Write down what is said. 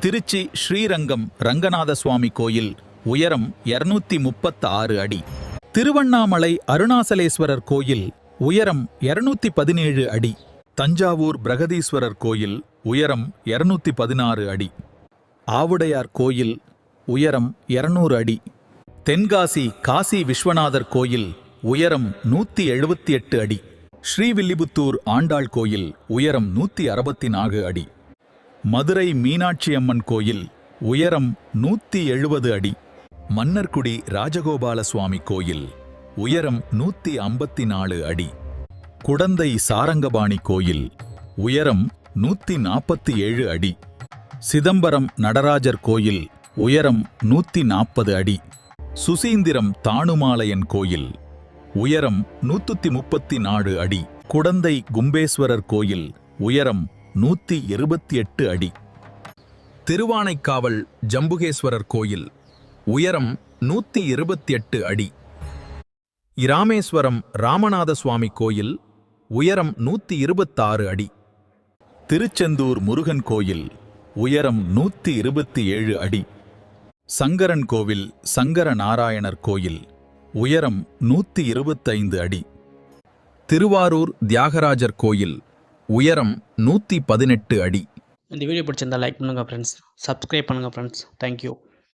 திருச்சி ஸ்ரீரங்கம் ரங்கநாத சுவாமி கோயில் உயரம் 236 அடி. திருவண்ணாமலை அருணாசலேஸ்வரர் கோயில் உயரம் 217 அடி. தஞ்சாவூர் பிரகதீஸ்வரர் கோயில் உயரம் 216 அடி. ஆவுடையார் கோயில் உயரம் 200 அடி. தென்காசி காசி விஸ்வநாதர் கோயில் உயரம் 178 அடி. ஸ்ரீவில்லிபுத்தூர் ஆண்டாள் கோயில் உயரம் 164 அடி. மதுரை மீனாட்சி அம்மன் கோயில் உயரம் 170 அடி. மன்னர்குடி ராஜகோபால சுவாமி கோயில் உயரம் 154 அடி. குடந்தை சாரங்கபாணி கோயில் உயரம் 147 அடி. சிதம்பரம் நடராஜர் கோயில் உயரம் 140 அடி. சுசீந்திரம் தாணுமாலையன் கோயில் உயரம் 134 அடி. குடந்தை கும்பேஸ்வரர் கோயில் உயரம் 128 அடி. திருவானைக்காவல் ஜம்புகேஸ்வரர் கோயில் உயரம் 128 அடி. இராமேஸ்வரம் ராமநாத சுவாமி கோயில் உயரம் 126 அடி. திருச்செந்தூர் முருகன் கோயில் உயரம் 127 அடி. சங்கரன் கோவில் சங்கர நாராயணர் கோயில் உயரம் 125 அடி. திருவாரூர் தியாகராஜர் கோயில் உயரம் 118 அடி. இந்த வீடியோ பிடிச்சிருந்தா லைக் பண்ணுங்கள் ஃப்ரெண்ட்ஸ், சப்ஸ்கிரைப் பண்ணுங்கள் ஃப்ரெண்ட்ஸ். தேங்க்யூ.